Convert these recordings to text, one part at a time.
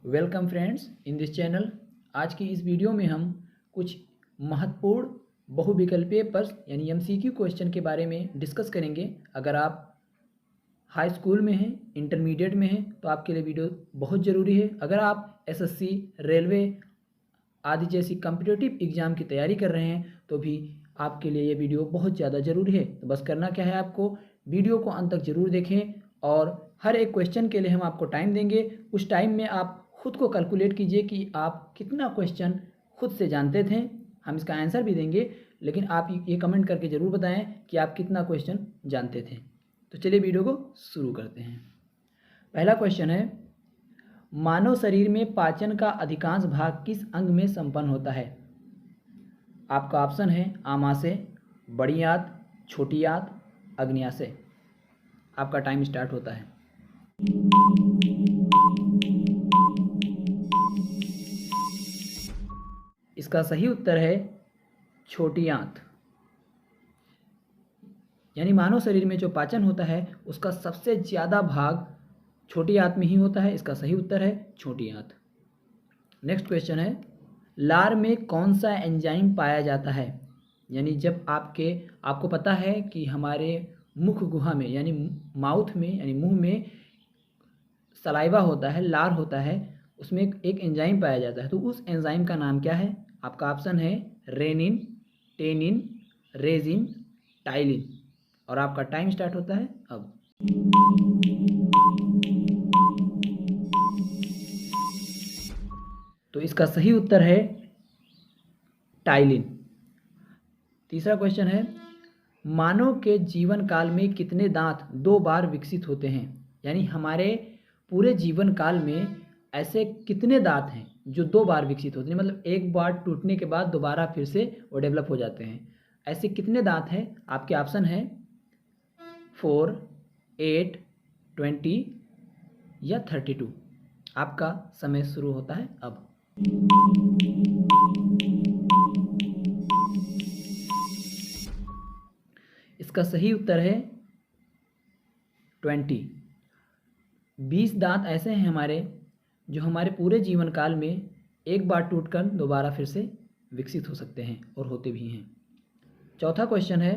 Welcome friends in this channel. आज की इस वीडियो में हम कुछ महत्वपूर्ण बहुविकल्पीय प्रश्न यानी एमसीक्यू क्वेश्चन के बारे में डिस्कस करेंगे। अगर आप हाई स्कूल में हैं, इंटरमीडिएट में हैं, तो आपके लिए वीडियो बहुत ज़रूरी है। अगर आप एसएससी, रेलवे आदि जैसी कॉम्पिटिटिव एग्ज़ाम की तैयारी कर रहे हैं तो भी आपके लिए ये वीडियो बहुत ज़्यादा ज़रूरी है। तो बस करना क्या है, आपको वीडियो को अंत तक ज़रूर देखें और हर एक क्वेश्चन के लिए हम आपको टाइम देंगे। उस टाइम में आप खुद को कैलकुलेट कीजिए कि आप कितना क्वेश्चन खुद से जानते थे। हम इसका आंसर भी देंगे, लेकिन आप ये कमेंट करके ज़रूर बताएं कि आप कितना क्वेश्चन जानते थे। तो चलिए वीडियो को शुरू करते हैं। पहला क्वेश्चन है, मानव शरीर में पाचन का अधिकांश भाग किस अंग में संपन्न होता है? आपका ऑप्शन है आमाशय, बड़ी आंत, छोटी आंत, अग्न्याशय। आपका टाइम स्टार्ट होता है। इसका सही उत्तर है छोटी आंत। यानी मानव शरीर में जो पाचन होता है उसका सबसे ज़्यादा भाग छोटी आंत में ही होता है। इसका सही उत्तर है छोटी आंत। नेक्स्ट क्वेश्चन है, लार में कौन सा एंजाइम पाया जाता है? यानी जब आपको पता है कि हमारे मुख गुहा में यानी माउथ में यानी मुंह में सलाइवा होता है, लार होता है, उसमें एक एंजाइम पाया जाता है। तो उस एंजाइम का नाम क्या है? आपका ऑप्शन है रेनिन, टेनिन, रेजिन, टाइलिन। और आपका टाइम स्टार्ट होता है अब। तो इसका सही उत्तर है टाइलिन। तीसरा क्वेश्चन है, मानव के जीवन काल में कितने दांत 2 बार विकसित होते हैं? यानी हमारे पूरे जीवन काल में ऐसे कितने दांत हैं जो 2 बार विकसित होते हैं, मतलब एक बार टूटने के बाद दोबारा फिर से वो डेवलप हो जाते हैं। ऐसे कितने दांत हैं? आपके ऑप्शन है 4, 8, 20 या 32। आपका समय शुरू होता है अब। इसका सही उत्तर है 20 दांत ऐसे हैं हमारे जो हमारे पूरे जीवन काल में एक बार टूटकर दोबारा फिर से विकसित हो सकते हैं और होते भी हैं। चौथा क्वेश्चन है,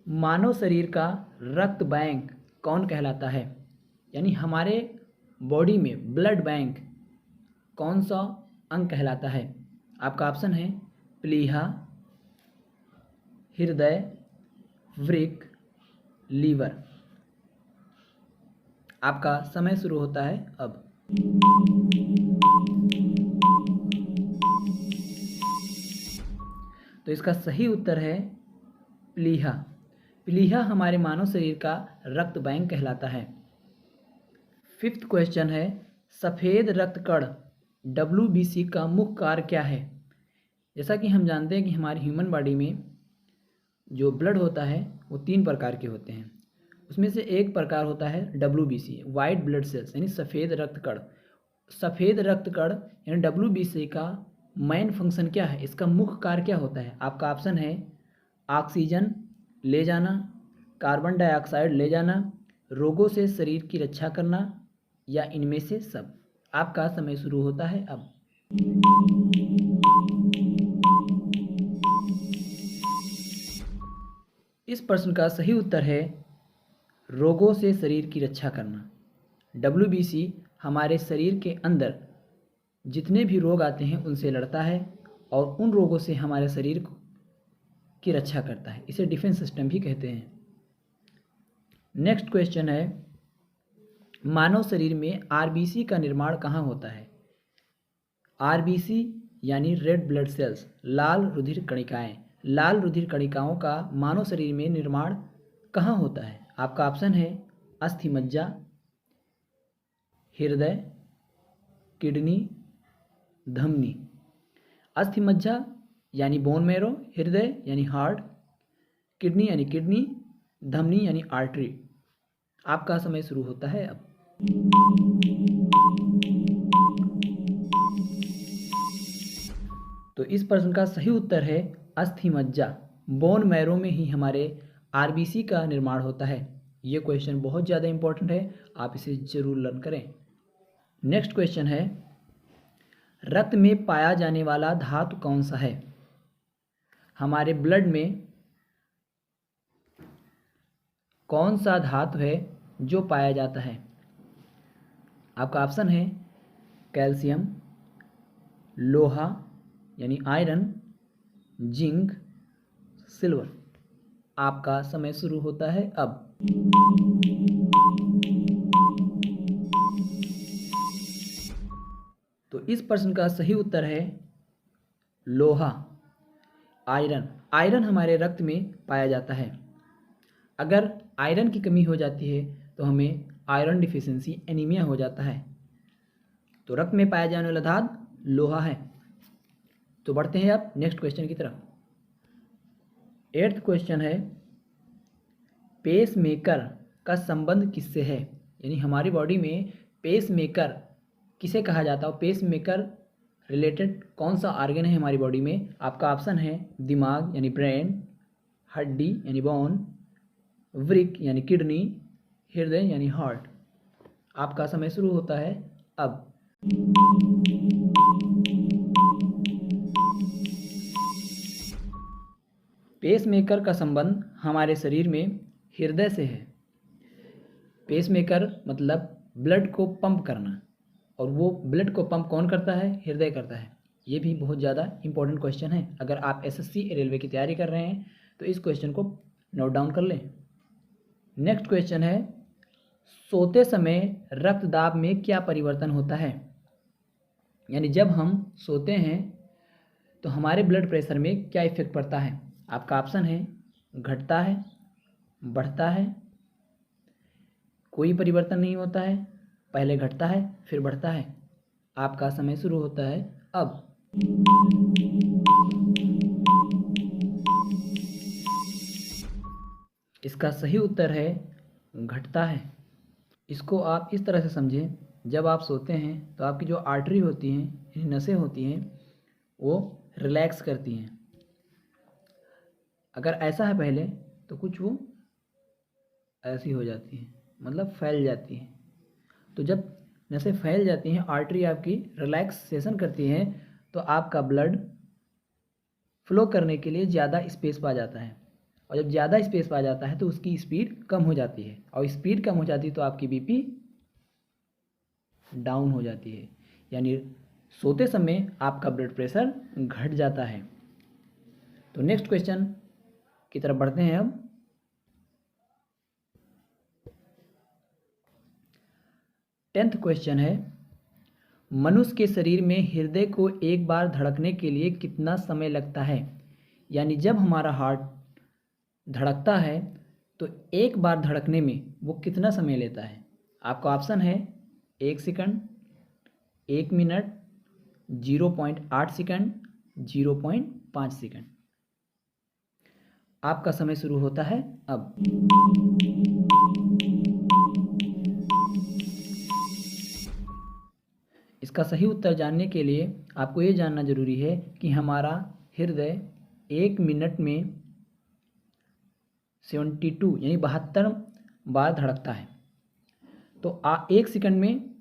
मानव शरीर का रक्त बैंक कौन कहलाता है? यानी हमारे बॉडी में ब्लड बैंक कौन सा अंग कहलाता है? आपका ऑप्शन है प्लीहा, हृदय, वृक्क, लीवर। आपका समय शुरू होता है अब। तो इसका सही उत्तर है प्लीहा। प्लीहा हमारे मानव शरीर का रक्त बैंक कहलाता है। 5th क्वेश्चन है, सफ़ेद रक्त कण WBC का मुख्य कार्य क्या है? जैसा कि हम जानते हैं कि हमारी ह्यूमन बॉडी में जो ब्लड होता है वो 3 प्रकार के होते हैं। उसमें से एक प्रकार होता है WBC, वाइट ब्लड सेल्स, यानी सफ़ेद रक्त कण। सफ़ेद रक्त कण यानी WBC का मेन फंक्शन क्या है? इसका मुख्य कार्य क्या होता है? आपका ऑप्शन है ऑक्सीजन ले जाना, कार्बन डाइऑक्साइड ले जाना, रोगों से शरीर की रक्षा करना, या इनमें से सब। आपका समय शुरू होता है अब। इस प्रश्न का सही उत्तर है रोगों से शरीर की रक्षा करना। WBC हमारे शरीर के अंदर जितने भी रोग आते हैं उनसे लड़ता है और उन रोगों से हमारे शरीर की रक्षा करता है। इसे डिफेंस सिस्टम भी कहते हैं। नेक्स्ट क्वेश्चन है, मानव शरीर में RBC का निर्माण कहाँ होता है? RBC यानी रेड ब्लड सेल्स, लाल रुधिर कणिकाएं। लाल रुधिर कणिकाओं का मानव शरीर में निर्माण कहाँ होता है? आपका ऑप्शन है अस्थि मज्जा, हृदय, किडनी, धमनी। अस्थि मज्जा यानी बोन मैरो, हृदय यानी हार्ट, किडनी यानी किडनी, धमनी यानी आर्टरी। आपका समय शुरू होता है अब। तो इस प्रश्न का सही उत्तर है अस्थि मज्जा। बोन मैरो में ही हमारे RBC का निर्माण होता है। ये क्वेश्चन बहुत ज़्यादा इंपॉर्टेंट है, आप इसे ज़रूर लर्न करें। नेक्स्ट क्वेश्चन है, रक्त में पाया जाने वाला धातु कौन सा है? हमारे ब्लड में कौन सा धातु है जो पाया जाता है? आपका ऑप्शन है कैल्शियम, लोहा यानी आयरन, जिंक, सिल्वर। आपका समय शुरू होता है अब। तो इस प्रश्न का सही उत्तर है लोहा, आयरन। आयरन हमारे रक्त में पाया जाता है। अगर आयरन की कमी हो जाती है तो हमें आयरन डिफिशिएंसी एनीमिया हो जाता है। तो रक्त में पाया जाने वाला धातु लोहा है। तो बढ़ते हैं अब नेक्स्ट क्वेश्चन की तरफ। 8th क्वेश्चन है, पेस मेकर का संबंध किससे है? यानी हमारी बॉडी में पेस मेकर किसे कहा जाता है? पेस मेकर रिलेटेड कौन सा ऑर्गन है हमारी बॉडी में? आपका ऑप्शन है दिमाग यानी ब्रेन, हड्डी यानी बोन, वृक्क यानी किडनी, हृदय यानी हार्ट। आपका समय शुरू होता है अब। पेसमेकर का संबंध हमारे शरीर में हृदय से है। पेसमेकर मतलब ब्लड को पंप करना, और वो ब्लड को पंप कौन करता है? हृदय करता है। ये भी बहुत ज़्यादा इंपॉर्टेंट क्वेश्चन है। अगर आप एसएससी रेलवे की तैयारी कर रहे हैं तो इस क्वेश्चन को नोट डाउन कर लें। नेक्स्ट क्वेश्चन है, सोते समय रक्तदाब में क्या परिवर्तन होता है? यानी जब हम सोते हैं तो हमारे ब्लड प्रेशर में क्या इफेक्ट पड़ता है? आपका ऑप्शन है घटता है, बढ़ता है, कोई परिवर्तन नहीं होता है, पहले घटता है फिर बढ़ता है। आपका समय शुरू होता है अब। इसका सही उत्तर है घटता है। इसको आप इस तरह से समझें, जब आप सोते हैं तो आपकी जो आर्टरी होती हैं, नसें होती हैं, वो रिलैक्स करती हैं। अगर ऐसा है पहले तो कुछ वो ऐसी हो जाती है, मतलब फैल जाती है। तो जब नसें फैल जाती हैं, आर्टरी आपकी रिलैक्सेशन करती है, तो आपका ब्लड फ्लो करने के लिए ज़्यादा स्पेस पा जाता है। और जब ज़्यादा स्पेस पा जाता है तो उसकी स्पीड कम हो जाती है, और स्पीड कम हो जाती है तो आपकी बीपी डाउन हो जाती है। यानी सोते समय आपका ब्लड प्रेशर घट जाता है। तो नेक्स्ट क्वेश्चन की तरफ बढ़ते हैं अब। 10th क्वेश्चन है, मनुष्य के शरीर में हृदय को एक बार धड़कने के लिए कितना समय लगता है? यानी जब हमारा हार्ट धड़कता है तो एक बार धड़कने में वो कितना समय लेता है? आपका ऑप्शन है 1 सेकंड, 1 मिनट, 0.8 सेकंड, 0.5 सेकंड। आपका समय शुरू होता है अब। इसका सही उत्तर जानने के लिए आपको ये जानना जरूरी है कि हमारा हृदय 1 मिनट में 72 यानी 72 बार धड़कता है। तो 1 सेकंड में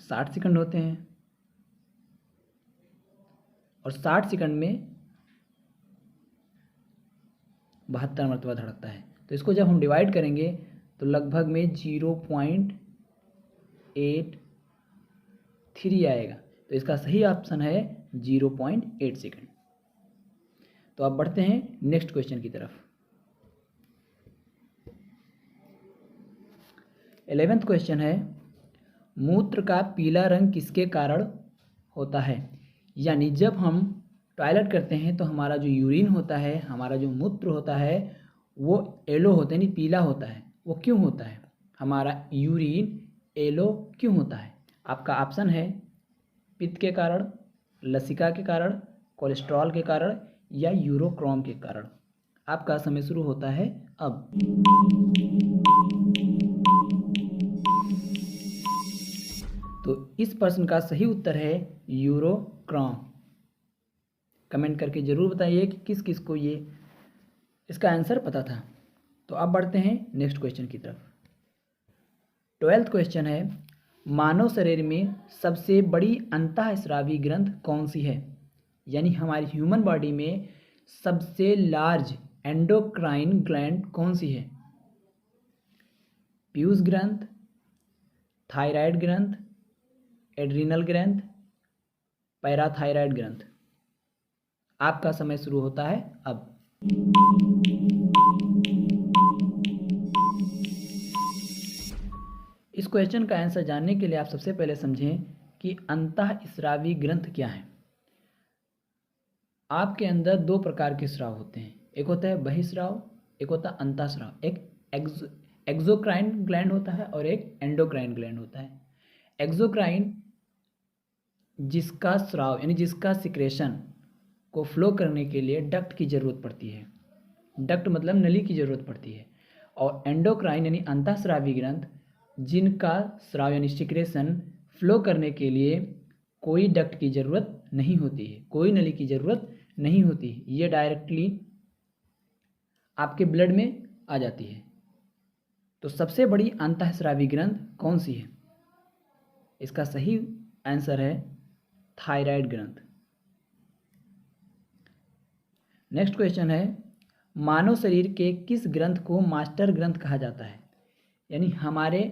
60 सेकंड होते हैं, और 60 सेकंड में 72 मरतबा धड़कता है। तो इसको जब हम डिवाइड करेंगे तो लगभग में 0.83 आएगा। तो इसका सही ऑप्शन है 0.8 सेकंड। तो अब बढ़ते हैं नेक्स्ट क्वेश्चन की तरफ। 11th क्वेश्चन है, मूत्र का पीला रंग किसके कारण होता है? यानी जब हम टॉयलेट करते हैं तो हमारा जो यूरिन होता है, हमारा जो मूत्र होता है, वो येलो होता है, यानी पीला होता है। वो क्यों होता है? हमारा यूरिन येलो क्यों होता है? आपका ऑप्शन है पित्त के कारण, लसिका के कारण, कोलेस्ट्रॉल के कारण, या यूरोक्रोम के कारण। आपका समय शुरू होता है अब। तो इस प्रश्न का सही उत्तर है यूरोक्रोम। कमेंट करके ज़रूर बताइए कि किस किस को ये इसका आंसर पता था। तो अब बढ़ते हैं नेक्स्ट क्वेश्चन की तरफ। 12th क्वेश्चन है, मानव शरीर में सबसे बड़ी अंतःस्रावी ग्रंथ कौन सी है? यानी हमारी ह्यूमन बॉडी में सबसे लार्ज एंडोक्राइन ग्लैंड कौन सी है? पीयूष ग्रंथ, थायराइड ग्रंथ, एड्रिनल ग्रंथ, पैराथायराइड ग्रंथ। आपका समय शुरू होता है अब। इस क्वेश्चन का आंसर जानने के लिए आप सबसे पहले समझें कि अंतःस्रावी ग्रंथ क्या है। आपके अंदर दो प्रकार के स्राव होते हैं, एक होता है बहिस्राव, एक होता है अंतःस्राव। एक एक्सोक्राइन ग्लैंड होता है और एक एंडोक्राइन ग्लैंड होता है। एक्सोक्राइन जिसका स्राव यानी जिसका सिक्रेशन को फ्लो करने के लिए डक्ट की ज़रूरत पड़ती है, डक्ट मतलब नली की ज़रूरत पड़ती है। और एंडोक्राइन यानी अंतःस्रावी ग्रंथ जिनका स्राव यानी सिक्रेशन फ्लो करने के लिए कोई डक्ट की ज़रूरत नहीं होती है, कोई नली की ज़रूरत नहीं होती है, ये डायरेक्टली आपके ब्लड में आ जाती है। तो सबसे बड़ी अंतःस्रावी ग्रंथ कौन सी है? इसका सही आंसर है थायराइड ग्रंथ। नेक्स्ट क्वेश्चन है, मानव शरीर के किस ग्रंथ को मास्टर ग्रंथ कहा जाता है? यानी हमारे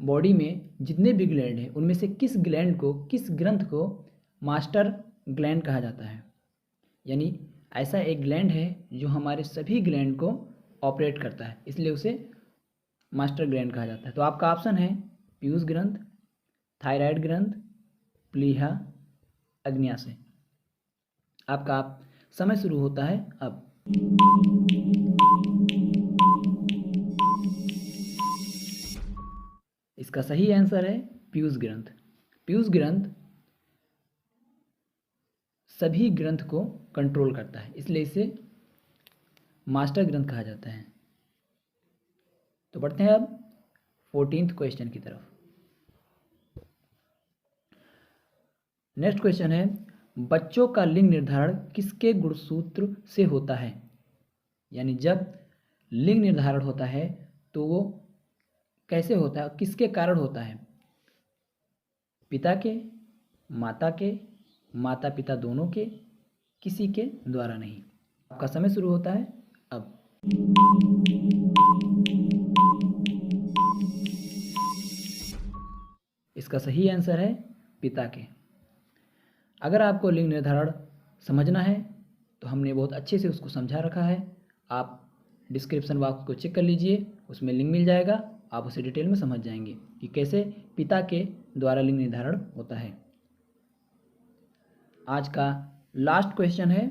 बॉडी में जितने भी ग्लैंड हैं उनमें से किस ग्लैंड को, किस ग्रंथ को मास्टर ग्लैंड कहा जाता है? यानी ऐसा एक ग्लैंड है जो हमारे सभी ग्लैंड को ऑपरेट करता है, इसलिए उसे मास्टर ग्लैंड कहा जाता है। तो आपका ऑप्शन है पीयूष ग्रंथ, थायराइड ग्रंथ, प्लीहा, अग्न्याशय। आपका समय शुरू होता है अब। इसका सही आंसर है पीयूष ग्रंथ। पीयूष ग्रंथ सभी ग्रंथ को कंट्रोल करता है, इसलिए इसे मास्टर ग्रंथ कहा जाता है। तो बढ़ते हैं अब 14th क्वेश्चन की तरफ। नेक्स्ट क्वेश्चन है, बच्चों का लिंग निर्धारण किसके गुणसूत्र से होता है? यानी जब लिंग निर्धारण होता है तो वो कैसे होता है, किसके कारण होता है? पिता के, माता पिता दोनों के, किसी के द्वारा नहीं। आपका समय शुरू होता है अब। इसका सही आंसर है पिता के। अगर आपको लिंग निर्धारण समझना है तो हमने बहुत अच्छे से उसको समझा रखा है। आप डिस्क्रिप्शन बॉक्स को चेक कर लीजिए, उसमें लिंक मिल जाएगा, आप उसे डिटेल में समझ जाएंगे कि कैसे पिता के द्वारा लिंग निर्धारण होता है। आज का लास्ट क्वेश्चन है,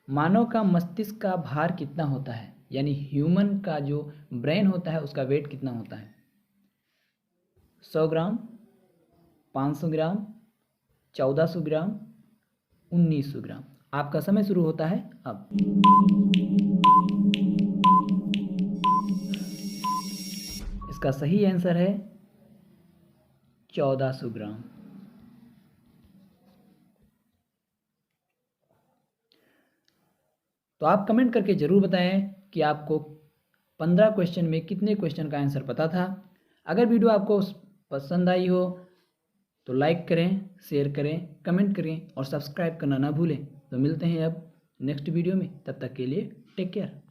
मानव का मस्तिष्क का भार कितना होता है? यानी ह्यूमन का जो ब्रेन होता है उसका वेट कितना होता है? 100 ग्राम, 500 ग्राम, 1400 ग्राम, 1900 ग्राम। आपका समय शुरू होता है अब। इसका सही आंसर है 1400 ग्राम। तो आप कमेंट करके ज़रूर बताएं कि आपको 15 क्वेश्चन में कितने क्वेश्चन का आंसर पता था। अगर वीडियो आपको पसंद आई हो तो लाइक करें, शेयर करें, कमेंट करें और सब्सक्राइब करना ना भूलें। तो मिलते हैं अब नेक्स्ट वीडियो में, तब तक के लिए टेक केयर।